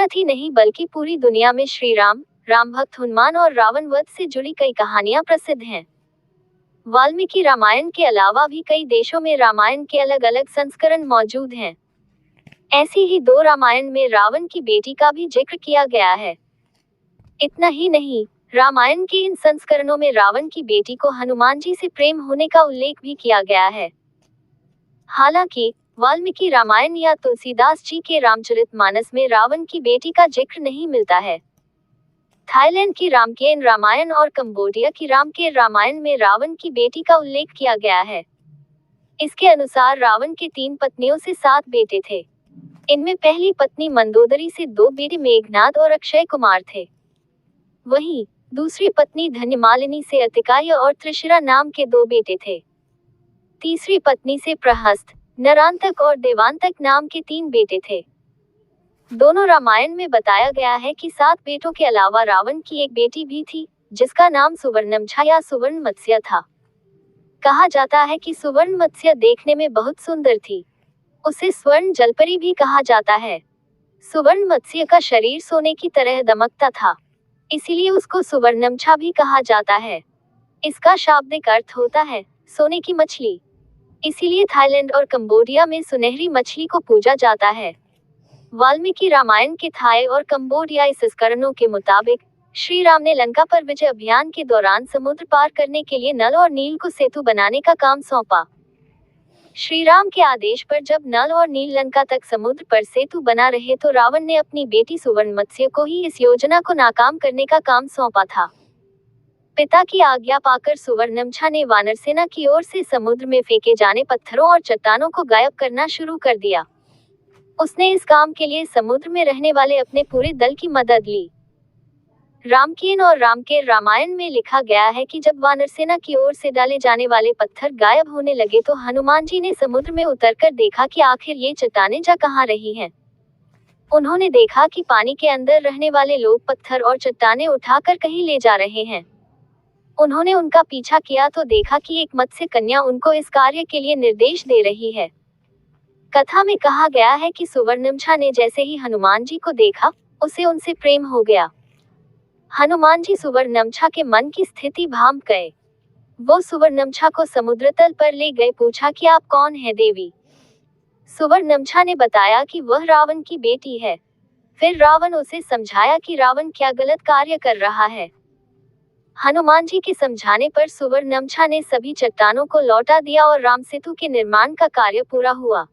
भारत ही नहीं बल्कि पूरी दुनिया में श्री राम, राम भक्त हनुमान और रावण वध से जुड़ी कई कहानियां प्रसिद्ध हैं। वाल्मीकि रामायण के अलावा भी कई देशों में रामायण के अलग अलग संस्करण मौजूद हैं। ऐसी ही दो रामायण में रावण की बेटी का भी जिक्र किया गया है। इतना ही नहीं, रामायण के इन संस्करणों में रावण की बेटी को हनुमान जी से प्रेम होने का उल्लेख भी किया गया है। हालांकि वाल्मीकि रामायण या तुलसीदास जी के रामचरितमानस में रावण की बेटी का जिक्र नहीं मिलता है। थाईलैंड की रामकेन रामायण और कंबोडिया की रामकेन रामायण में रावण की बेटी का उल्लेख किया गया है। इसके अनुसार रावण के 3 पत्नियों से 7 बेटे थे। इनमें पहली पत्नी मंदोदरी से 2 बेटे मेघनाद और अक्षय कुमार थे। वहीं दूसरी पत्नी धन्यमालिनी से अतिकाय और त्रिशिरा नाम के 2 बेटे थे। तीसरी पत्नी से प्रहस्त, नरांतक और देवांतक नाम के 3 बेटे थे। दोनों रामायण में बताया गया है कि 7 बेटों के अलावा रावण की एक बेटी भी थी, जिसका नाम सुवर्णमछा या सुवर्ण मत्स्य था। कहा जाता है कि सुवर्ण मत्स्य देखने में बहुत सुंदर थी। उसे स्वर्ण जलपरी भी कहा जाता है। सुवर्ण मत्स्य का शरीर सोने की तरह दमकता था, इसीलिए उसको सुवर्णमछा भी कहा जाता है। इसका शाब्दिक अर्थ होता है सोने की मछली। इसीलिए थाईलैंड और कंबोडिया में सुनहरी मछली को पूजा जाता है। वाल्मीकि रामायण के थाई और कंबोडियाई संस्करणों के मुताबिक श्री राम ने लंका पर विजय अभियान के दौरान समुद्र पार करने के लिए नल और नील को सेतु बनाने का काम सौंपा। श्री राम के आदेश पर जब नल और नील लंका तक समुद्र पर सेतु बना रहे तो रावण ने अपनी बेटी सुवर्ण मत्स्य को ही इस योजना को नाकाम करने का काम सौंपा था। पिता की आज्ञा पाकर सुवर्णमछा ने वानर सेना की ओर से समुद्र में फेंके जाने पत्थरों और चट्टानों को गायब करना शुरू कर दिया। उसने इस काम के लिए समुद्र में रहने वाले अपने पूरे दल की मदद ली। रामकेन और रामकेर रामायण में लिखा गया है कि जब वानर सेना की ओर से डाले जाने वाले पत्थर गायब होने लगे तो हनुमान जी ने समुद्र में उतरकर देखा कि आखिर ये चट्टानें जा कहाँ रही हैं। उन्होंने देखा कि पानी के अंदर रहने वाले लोग पत्थर और चट्टानें उठाकर कहीं ले जा रहे हैं। उन्होंने उनका पीछा किया तो देखा कि एक मत्स्य कन्या उनको इस कार्य के लिए निर्देश दे रही है। कथा में कहा गया है कि सुवर्णमछा ने जैसे ही हनुमान जी को देखा, उसे उनसे प्रेम हो गया। हनुमान जी सुवर्णमछा के मन की स्थिति भांप गए। वो सुवर्णमछा को समुद्र तल पर ले गए, पूछा कि आप कौन है देवी। सुवर्णमछा ने बताया कि वह रावण की बेटी है। फिर रावण उसे समझाया कि रावण क्या गलत कार्य कर रहा है। हनुमान जी के समझाने पर सुवर्णमछा ने सभी चट्टानों को लौटा दिया और राम सेतु के निर्माण का कार्य पूरा हुआ।